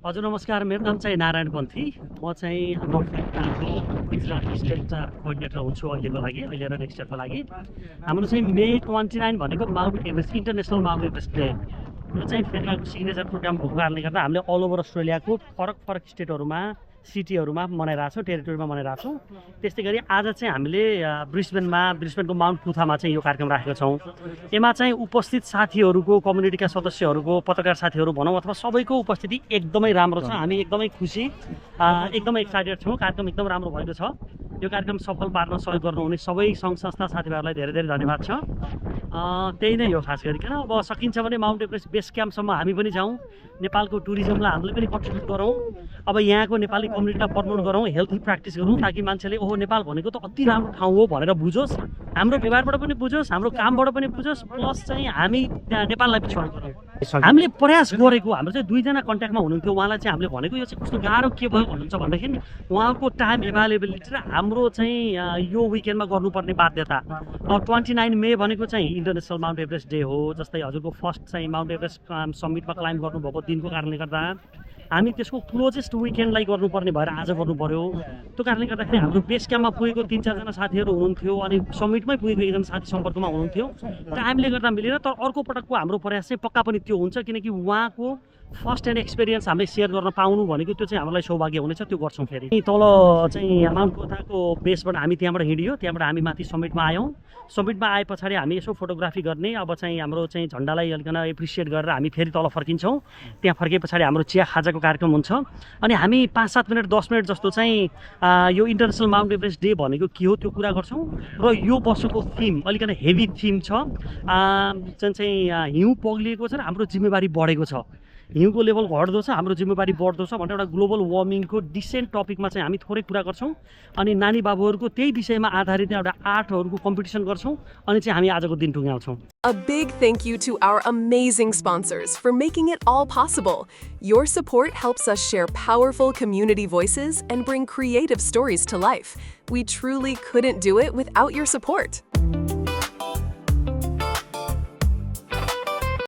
हजुर नमस्कार, मेरो नाम चाहिँ नारायण पन्थी। म चाहिँ हाम्रो गुजरात स्टेट कोअर्डिनेटर हुन्छु अहिलेको लागि, अहिले र नेक्स्ट इयरको लागि। हाम्रो चाहिँ मे 29 भनेको Mount Everest international Mount Everest day. यो चाहिँ फेडरलको सिग्नेचर प्रोग्राम भएको कारणले गर्दा हामीले अल ओभर अस्ट्रेलियाको फरक फरक स्टेटहरूमा सिटीहरूमा मनाइरहेको छौँ, टेरिटोरीमा मनाइरहेको छौँ। त्यस्तै गरी आज चाहिँ हामीले ब्रिस्बेनको माउन्ट पुथामा चाहिँ यो कार्यक्रम राखेका छौँ। यसमा चाहिँ उपस्थित साथीहरूको, कम्युनिटीका सदस्यहरूको, पत्रकार साथीहरू भनौँ अथवा सबैको उपस्थिति एकदमै राम्रो छ। हामी एकदमै खुसी, एकदमै एक्साइटेड छौँ। कार्यक्रम एकदम राम्रो भएको छ। यो कार्यक्रम सफल पार्न सहयोग गर्नुहुने सबै सङ्घ संस्था साथीभाइहरूलाई धेरै धेरै धन्यवाद छ। त्यही नै हो खास गरिकन। अब सकिन्छ भने माउन्ट एभरेस्ट बेस क्याम्पसम्म हामी पनि जाउँ, नेपालको टुरिज्मलाई हामीले पनि कन्ट्रिब्युट गरौँ। अब यहाँको नेपाली कम्युनिटीलाई प्रमोट गरौँ, हेल्थी प्र्याक्टिस गरौँ, ताकि मान्छेले ओहो नेपाल भनेको त अति राम्रो ठाउँ हो भनेर बुझोस्, हाम्रो व्यवहारबाट पनि बुझोस्, हाम्रो कामबाट पनि बुझोस्, प्लस चाहिँ हामी त्यहाँ नेपाललाई पछाडि गरौँ। हामीले प्रयास गरेको, हाम्रो चाहिँ दुईजना कन्ट्याक्टमा हुनुहुन्थ्यो। उहाँलाई चाहिँ हामीले भनेको यो चाहिँ कस्तो गाह्रो के भयो भन्नुहुन्छ भन्दाखेरि उहाँको टाइम एभाइलेबिलिटी र हाम्रो चाहिँ यो विकेन्डमा गर्नुपर्ने बाध्यता। 29 मे भनेको चाहिँ इन्टरनेसनल माउन्ट एभरेस्ट डे हो। जस्तै हजुरको फर्स्ट चाहिँ माउन्ट एभरेस्ट समिटमा क्लाइम्ब गर्नुभएको दिनको कारणले गर्दा हामी त्यसको क्लोजेस्ट विकेन्डलाई गर्नुपर्ने भएर आज गर्नु पर्यो। त्यो कारणले गर्दाखेरि हाम्रो बेस क्याम्पमा पुगेको 3-4जना साथीहरू हुनुहुन्थ्यो अनि समिटमै पुगेको एकजना साथी सम्पर्कमा हुनुहुन्थ्यो। टाइमले गर्दा मिलेन, तर अर्को पटकको हाम्रो प्रयास चाहिँ पक्का पनि त्यो हुन्छ, किनकि उहाँको फर्स्ट ह्यान्ड एक्सपिरियन्स हामीले सेयर गर्न पाउनु भनेको त्यो चाहिँ हामीलाई सौभाग्य हुनेछ। त्यो गर्छौँ। फेरि तल चाहिँ माउन्ट पुथाको बेसबाट हामी त्यहाँबाट हिँडियो, त्यहाँबाट हामी माथि समिटमा आयौँ। समिटमा आए पछाडि हामी यसो फोटोग्राफी गर्ने, अब चाहिँ हाम्रो चाहिँ झन्डालाई अलिकन एप्रिसिएट गरेर हामी फेरि तल फर्किन्छौँ। त्यहाँ फर्किए पछाडि हाम्रो चिया खाजाको कार्यक्रम हुन्छ अनि हामी 5-7 मिनट 10 मिनट जस्तो चाहिँ यो इन्टरनेसनल माउन्ट एभरेस्ट डे भनेको के हो त्यो कुरा गर्छौँ। र यो वर्षको थिम अलिकन हेभी थिम छ, चाहिँ हिउँ पग्लिएको छ र हाम्रो जिम्मेवारी बढेको छ। हिउँको लेभल घट्दो छ, हाम्रो जिम्मेवारी बढ्दो छ भनेर एउटा ग्लोबल वार्मिङको डिसेन्ट टपिकमा चाहिँ हामी थोरै कुरा गर्छौँ अनि नानी बाबुहरूको त्यही विषयमा आधारित एउटा आर्टहरूको कम्पिटिसन गर्छौँ अनि चाहिँ हामी आजको दिन टुङ्ग्याउँछौँ। A big thank you to our amazing sponsors for making it all possible. Your support helps us share powerful community voices and bring creative stories to life. We truly couldn't do it without your support.